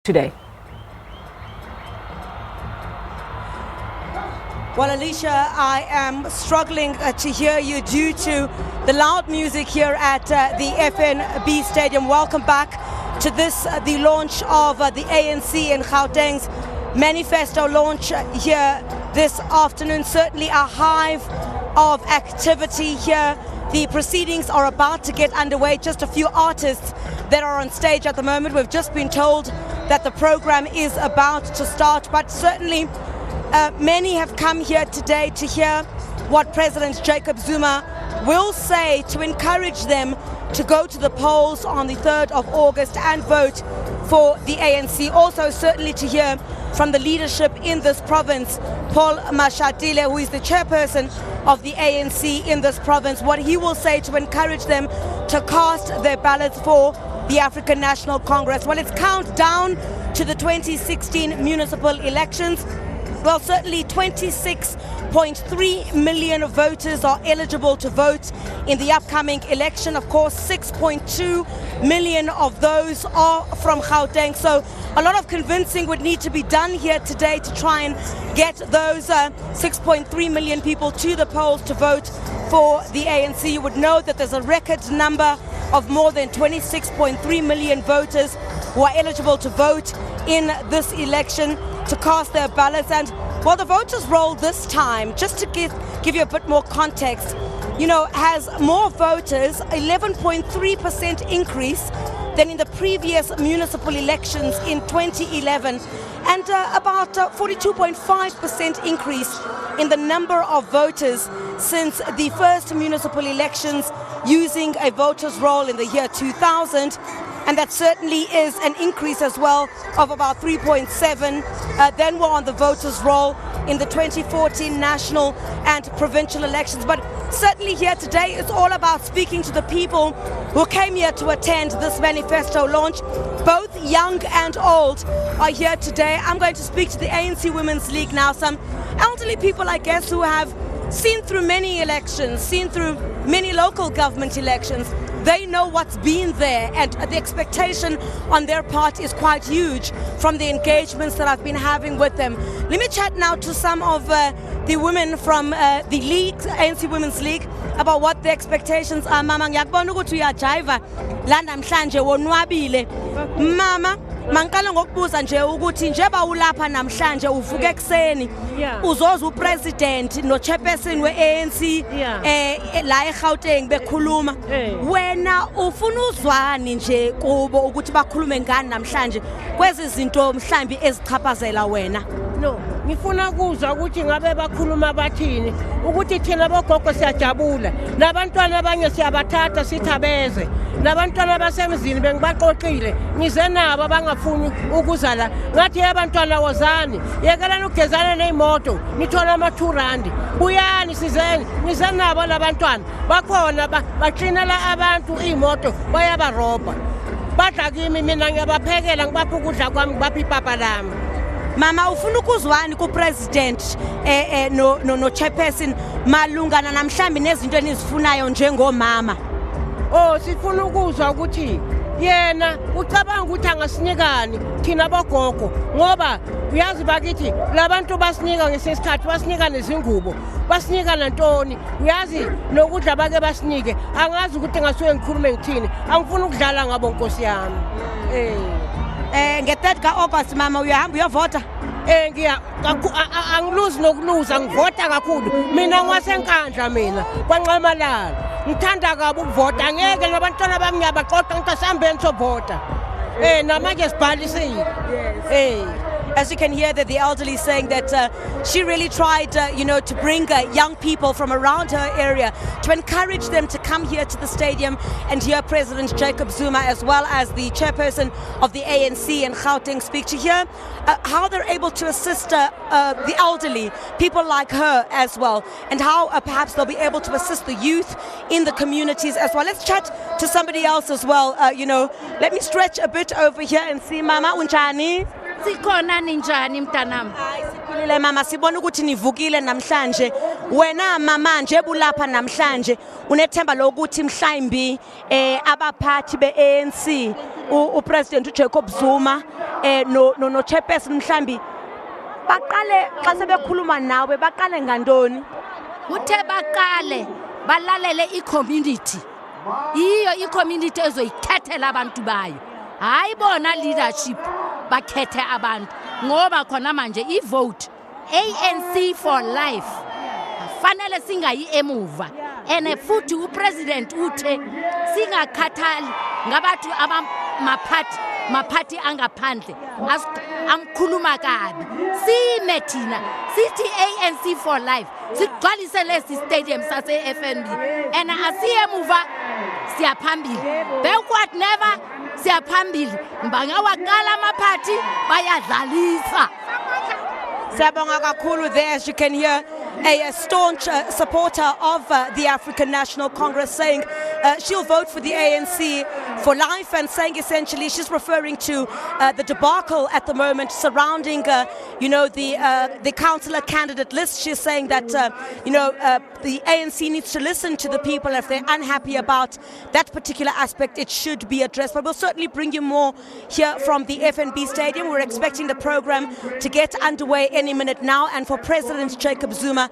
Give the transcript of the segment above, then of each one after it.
today. Well, Alicia, I am struggling to hear you due to the loud music here at the FNB Stadium. Welcome back to the launch of the ANC in Gauteng's Manifesto launch here this afternoon. Certainly a hive of activity here. The proceedings are about to get underway. Just a few artists that are on stage at the moment. We've just been told that the program is about to start, but certainly many have come here today to hear what President Jacob Zuma will say to encourage them to go to the polls on the 3rd of August and vote for the ANC. Also, certainly to hear from the leadership in this province, Paul Mashatile, who is the chairperson of the ANC in this province, what he will say to encourage them to cast their ballots for the African National Congress. Well, it's countdown to the 2016 municipal elections. Well, certainly 26.3 million voters are eligible to vote in the upcoming election. Of course, 6.2 million of those are from Gauteng. So a lot of convincing would need to be done here today to try and get those 6.3 million people to the polls to vote for the ANC. You would know that there's a record number of more than 26.3 million voters who are eligible to vote in this election to cast their ballots. And well, the voters roll this time, just to give you a bit more context, has more voters, 11.3% increase than in the previous municipal elections in 2011, and about 42.5% increase in the number of voters since the first municipal elections using a voters roll in the year 2000. And that certainly is an increase as well of about 3.7. Then we're on the voters roll in the 2014 national and provincial elections. But certainly here today it's all about speaking to the people who came here to attend this manifesto launch. Both young and old are here today. I'm going to speak to the ANC Women's League now. Some elderly people, I guess, who have seen through many elections, seen through many local government elections. They know what's been there, and the expectation on their part is quite huge from the engagements that I've been having with them. Let me chat now to some of the women from the league, ANC Women's League, about what the expectations are. Mama, ngiyakubona ukuthi uyajiva la namhlanje wonwabile. Mama, mangicela ngokubuza nje ukuthi njeba ulapha namhlanje uvuka ekseni uzoza upresident no chairperson we-ANC la eGauteng bekhuluma, wena ufuna uzwani nje kubo ukuthi bakhulume ngani namhlanje kwezi zinto mhlambi ezichaphazela wena? No, ngifuna ukuzwa ukuthi ngabe bakhuluma bathini, ukuthi thina bogogo siyajabula, nabantwana abanye siyabathatha sithabeze, nabantwana basemzini bengibaxoxile, ngize nabo abangafuni ukuzala, ngathi abantwana wozani, yekelani ukugezana neimoto, nithola ama-2 buyani sizeni, ngize nabo labantwana bakhona baqinela abantu imoto bayabarobha, badla kimi mina ngiyabaphekela ngibapha ukudla kwami ngibapha ipapa lami. Mama, ufuna ukuzwani ku-president no chairperson malungana namhlambi nezinto enizifunayo njengomama? Oh, sifuna ukuzwa ukuthi yena ucabanga ukuthi angasinikani thina bogogo, ngoba uyazi bakithi labantu basinika ngesikhathi basinika nezingubo, basinika nantoni, uyazi nokudla bake basinike, angazi ukuthi ngasuke ngikhulume ngithini, angifuni ukudlala ngabo nkosi yami. Nge-3 ka-August mama uyahamba uyovota? Angiluzi nokuluza, ngivota kakhulu. Mina ngwasenkandla mina kwanqamalala. Ngithanda kabi ukuvota, ngeke nabantwana bami ngiyabaxoxa ngithi asihambeni sovota. Namanje sibhalisile. As you can hear, that the elderly saying that she really tried, to bring young people from around her area to encourage them to come here to the stadium and hear President Jacob Zuma, as well as the chairperson of the ANC in Gauteng, speak, to hear how they're able to assist the elderly, people like her as well, and how perhaps they'll be able to assist the youth in the communities as well. Let's chat to somebody else as well. Let me stretch a bit over here and see. Mama, unjani? Sikhona ninjani mntanami? Hayi Kulile mama sibona ukuthi nivukile namhlanje wena mama nje bulapha namhlanje unethemba lokuthi mhlawumbi abaphathi beANC upresident uJacob Zuma no chairperson mhlawumbi baqale xa sebekhuluma nawe baqale ngantoni uthe baqale balalele i-community iyo i-community ezoyikhethela abantu bayo hayi bona leadership bakhethe abantu ngoba khona manje i-vote ANC for life fanele singayi emuva ene futhi upresident uthe singakhathali ngabantu maphathi angaphandle amkhuluma kabi sime thina sithi ANC for life sigcwalise lesi stadium sase FNB ene asiyemuva siyaphambili backward never siyaphambili bangawaqala amaphathi bayadlalisa. Siyabonga kakhulu there, as you can hear, a staunch supporter of the African National Congress saying she'll vote for the ANC for life and saying essentially she's referring to the debacle at the moment surrounding, the councillor candidate list. She's saying that, the ANC needs to listen to the people. If they're unhappy about that particular aspect, it should be addressed. But we'll certainly bring you more here from the FNB Stadium. We're expecting the program to get underway any minute now, and for President Jacob Zuma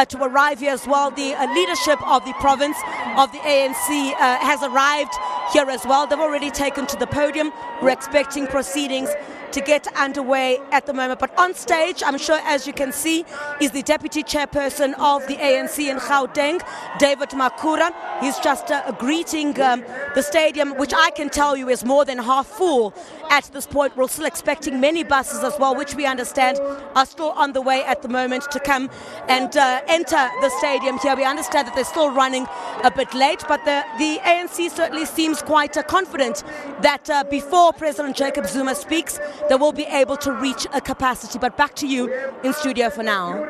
to arrive here as well. The leadership of the province of the ANC has arrived here as well. They've already taken to the podium. We're expecting proceedings to get underway at the moment. But on stage, I'm sure, as you can see, is the deputy chairperson of the ANC in Gauteng, David Makura. He's just greeting the stadium, which I can tell you is more than half full at this point. We're still expecting many buses as well, which we understand are still on the way at the moment to come and enter the stadium here. We understand that they're still running a bit late, but the ANC certainly seems quite confident that before President Jacob Zuma speaks, they will be able to reach a capacity. But back to you in studio for now.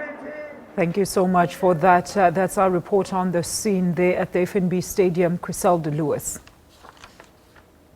Thank you so much for that. That's our report on the scene there at the FNB Stadium. Criselda Lewis.